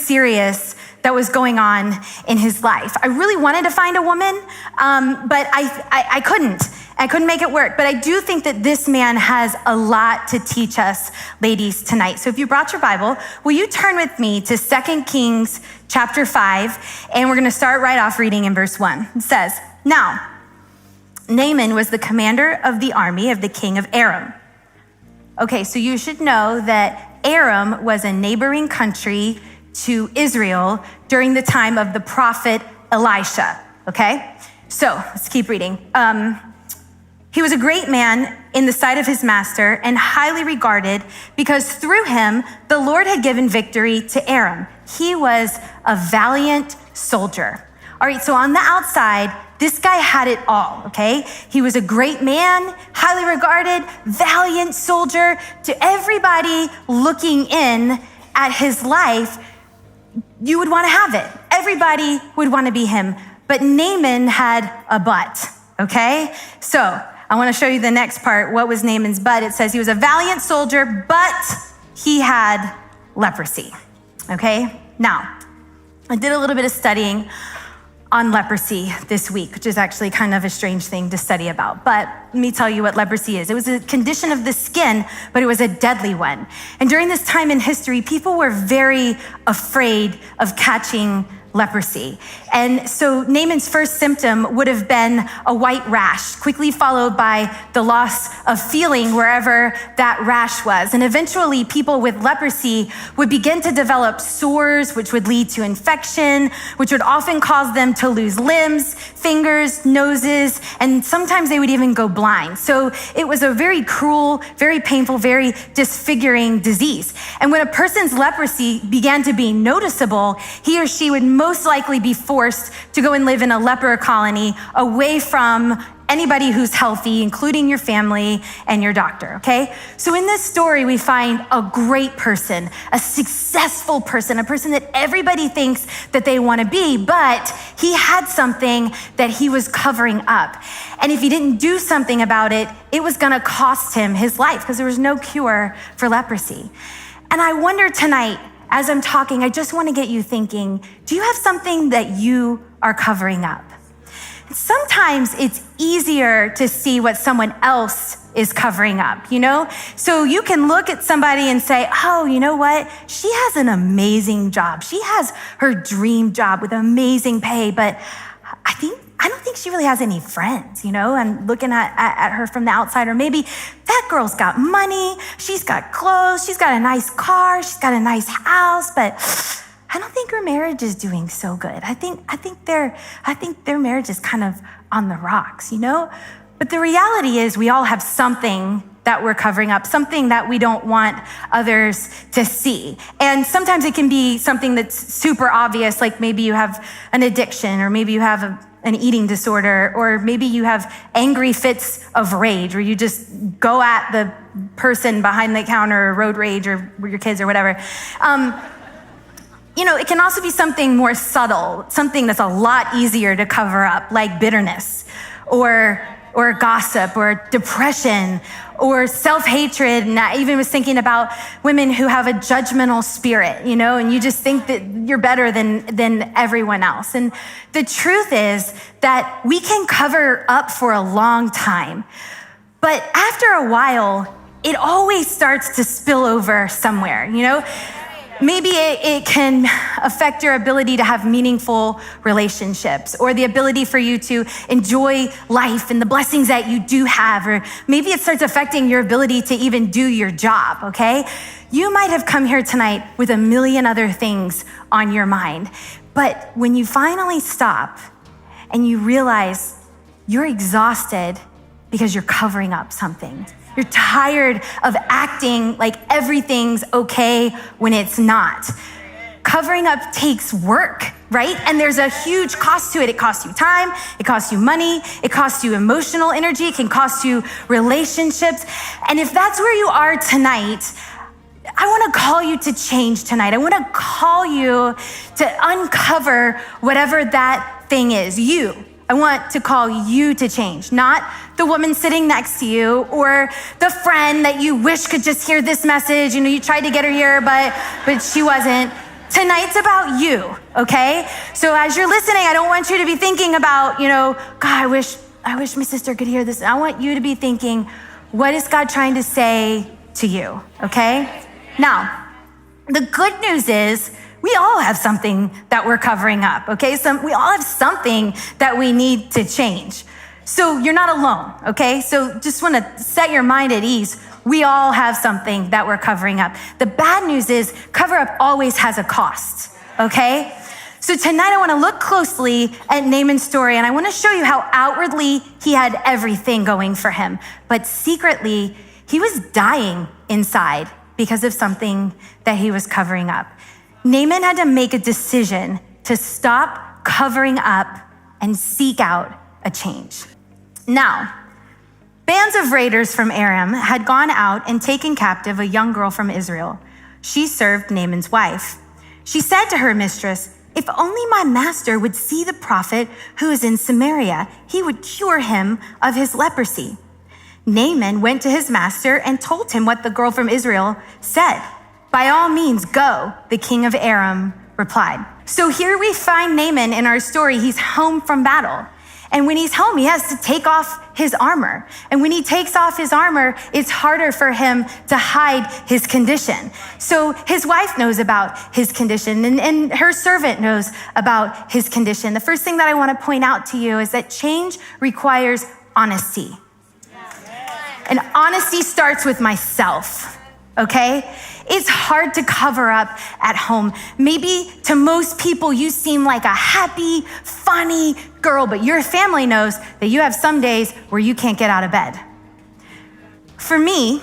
serious that was going on in his life. I really wanted to find a woman, but I couldn't. I couldn't make it work. But I do think that this man has a lot to teach us, ladies, tonight. So if you brought your Bible, will you turn with me to 2 Kings chapter 5, and we're gonna start right off reading in verse 1. It says, "Now, Naaman was the commander of the army of the king of Aram." Okay, so you should know that Aram was a neighboring country to Israel during the time of the prophet Elisha, okay? So let's keep reading. He was a great man in the sight of his master and highly regarded because through him, the Lord had given victory to Aram. He was a valiant soldier. All right, so on the outside, this guy had it all, okay? He was a great man, highly regarded, valiant soldier. To everybody looking in at his life, you would want to have it. Everybody would want to be him. But Naaman had a but, okay? So I want to show you the next part. What was Naaman's but? It says he was a valiant soldier, but he had leprosy, okay? Now, I did a little bit of studying on leprosy this week, which is actually kind of a strange thing to study about. But let me tell you what leprosy is. It was a condition of the skin, but it was a deadly one. And during this time in history, people were very afraid of catching leprosy. And so Naaman's first symptom would have been a white rash, quickly followed by the loss of feeling wherever that rash was. And eventually people with leprosy would begin to develop sores, which would lead to infection, which would often cause them to lose limbs, fingers, noses, and sometimes they would even go blind. So it was a very cruel, very painful, very disfiguring disease. And when a person's leprosy began to be noticeable, he or she would most likely be forced to go and live in a leper colony away from anybody who's healthy, including your family and your doctor, okay? So in this story, we find a great person, a successful person, a person that everybody thinks that they want to be, but he had something that he was covering up. And if he didn't do something about it, it was going to cost him his life because there was no cure for leprosy. And I wonder tonight, as I'm talking, I just want to get you thinking, do you have something that you are covering up? Sometimes it's easier to see what someone else is covering up, you know? So you can look at somebody and say, oh, you know what? She has an amazing job. She has her dream job with amazing pay, but I don't think she really has any friends, you know? I'm looking at her from the outside, or maybe that girl's got money, she's got clothes, she's got a nice car, she's got a nice house, but I don't think her marriage is doing so good. I think their marriage is kind of on the rocks, you know? But the reality is we all have something that we're covering up, something that we don't want others to see. And sometimes it can be something that's super obvious, like maybe you have an addiction, or maybe you have an eating disorder, or maybe you have angry fits of rage where you just go at the person behind the counter, or road rage, or your kids, or whatever. You know, it can also be something more subtle, something that's a lot easier to cover up, like bitterness, or gossip, or depression, or self-hatred. And I even was thinking about women who have a judgmental spirit, you know, and you just think that you're better than everyone else. And the truth is that we can cover up for a long time, but after a while, it always starts to spill over somewhere, you know? Maybe it can affect your ability to have meaningful relationships, or the ability for you to enjoy life and the blessings that you do have, or maybe it starts affecting your ability to even do your job, okay? You might have come here tonight with a million other things on your mind, but when you finally stop and you realize you're exhausted because you're covering up something, you're tired of acting like everything's okay when it's not. Covering up takes work, right? And there's a huge cost to it. It costs you time, it costs you money, it costs you emotional energy, it can cost you relationships. And if that's where you are tonight, I want to call you to change tonight. I want to call you to uncover whatever that thing is. I want to call you to change, not the woman sitting next to you, or the friend that you wish could just hear this message. You know, you tried to get her here, but she wasn't. tonight's about you, okay? So as you're listening, I don't want you to be thinking about, God, I wish my sister could hear this. I want you to be thinking, what is God trying to say to you, okay? Now, the good news is we all have something that we're covering up, okay? We all have something that we need to change. So you're not alone, okay? So just want to set your mind at ease. We all have something that we're covering up. The bad news is cover up always has a cost, okay? So tonight I want to look closely at Naaman's story, and I want to show you how outwardly he had everything going for him, but secretly he was dying inside because of something that he was covering up. Naaman had to make a decision to stop covering up and seek out a change. Now, bands of raiders from Aram had gone out and taken captive a young girl from Israel. She served Naaman's wife. She said to her mistress, "If only my master would see the prophet who is in Samaria, he would cure him of his leprosy." Naaman went to his master and told him what the girl from Israel said. "By all means, go," the king of Aram replied. So here we find Naaman in our story. He's home from battle. And when he's home, he has to take off his armor. And when he takes off his armor, it's harder for him to hide his condition. So his wife knows about his condition, and her servant knows about his condition. The first thing that I want to point out to you is that change requires honesty. And honesty starts with myself, okay? It's hard to cover up at home. Maybe to most people, you seem like a happy, funny girl, but your family knows that you have some days where you can't get out of bed. For me,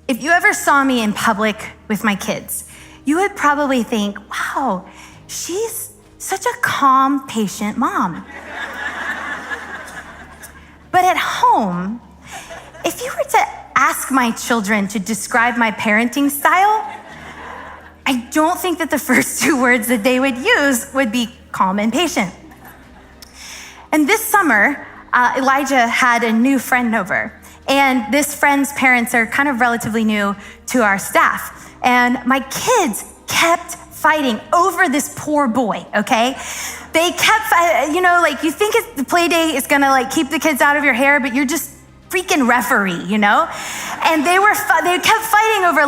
if you ever saw me in public with my kids, you would probably think, wow, she's such a calm, patient mom. But at home, if you were to ask my children to describe my parenting style, I don't think that the first two words that they would use would be calm and patient. And this summer, Elijah had a new friend over. And this friend's parents are kind of relatively new to our staff. And my kids kept fighting over this poor boy, okay? They kept, you think the play day is gonna keep the kids out of your hair, but you're just freaking referee, And they kept fighting over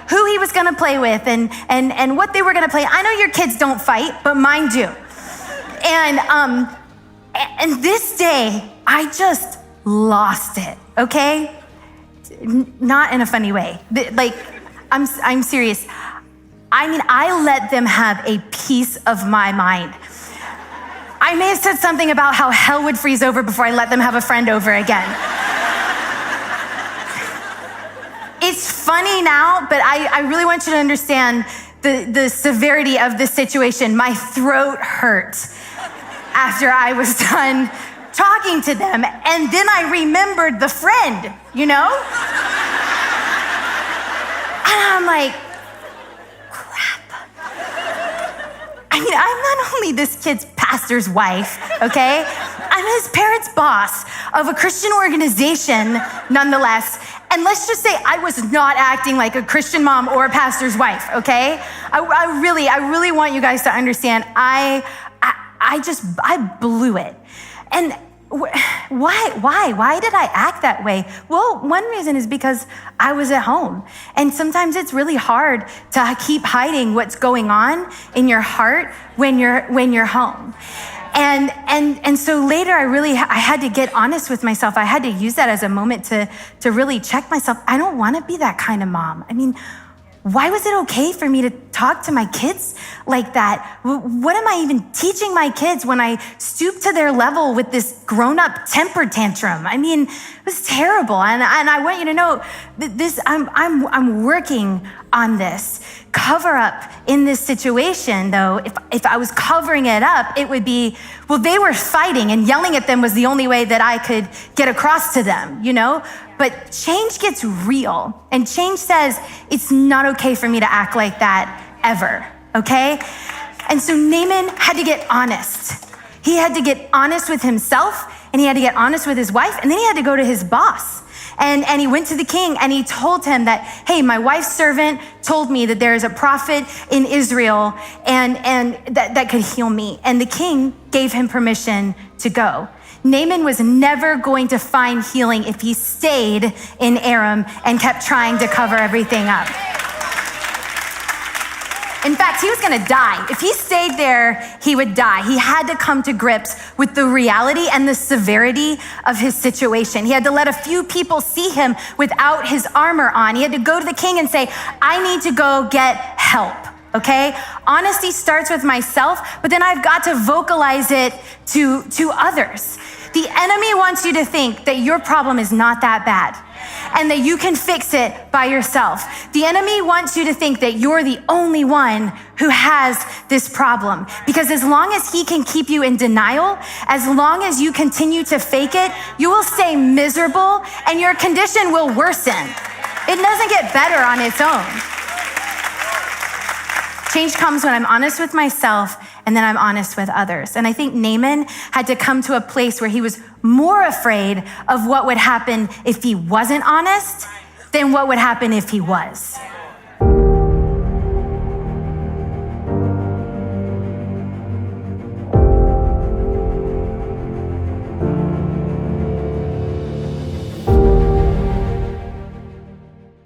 who he was gonna play with and what they were gonna play. I know your kids don't fight, but mine do. And this day, I just lost it, okay? Not in a funny way. I'm serious. I let them have a piece of my mind. I may have said something about how hell would freeze over before I let them have a friend over again. It's funny now, but I really want you to understand the severity of this situation. My throat hurt after I was done talking to them, and then I remembered the friend, And I'm like, crap. I'm not only this kid's pastor's wife, okay? I'm his parents' boss of a Christian organization, nonetheless. And let's just say I was not acting like a Christian mom or a pastor's wife, okay? I really want you guys to understand, I blew it. And why did I act that way? Well, one reason is because I was at home. And sometimes it's really hard to keep hiding what's going on in your heart when you're home. And so later I had to get honest with myself. I had to use that as a moment to really check myself. I don't want to be that kind of mom. Why was it okay for me to talk to my kids like that? What am I even teaching my kids when I stoop to their level with this grown-up temper tantrum? It was terrible. And I want you to know that I'm working on this. Cover up in this situation, though, if I was covering it up, it would be, well, they were fighting and yelling at them was the only way that I could get across to them, But change gets real, and change says it's not okay for me to act like that ever, okay? And so Naaman had to get honest. He had to get honest with himself, and he had to get honest with his wife, and then he had to go to his boss. And he went to the king and he told him that, hey, my wife's servant told me that there is a prophet in Israel and that could heal me. And the king gave him permission to go. Naaman was never going to find healing if he stayed in Aram and kept trying to cover everything up. In fact, he was gonna die. If he stayed there, he would die. He had to come to grips with the reality and the severity of his situation. He had to let a few people see him without his armor on. He had to go to the king and say, I need to go get help, okay? Honesty starts with myself, but then I've got to vocalize it to others. The enemy wants you to think that your problem is not that bad and that you can fix it by yourself. The enemy wants you to think that you're the only one who has this problem, because as long as he can keep you in denial, as long as you continue to fake it, you will stay miserable and your condition will worsen. It doesn't get better on its own. Change comes when I'm honest with myself and then I'm honest with others. And I think Naaman had to come to a place where he was more afraid of what would happen if he wasn't honest than what would happen if he was.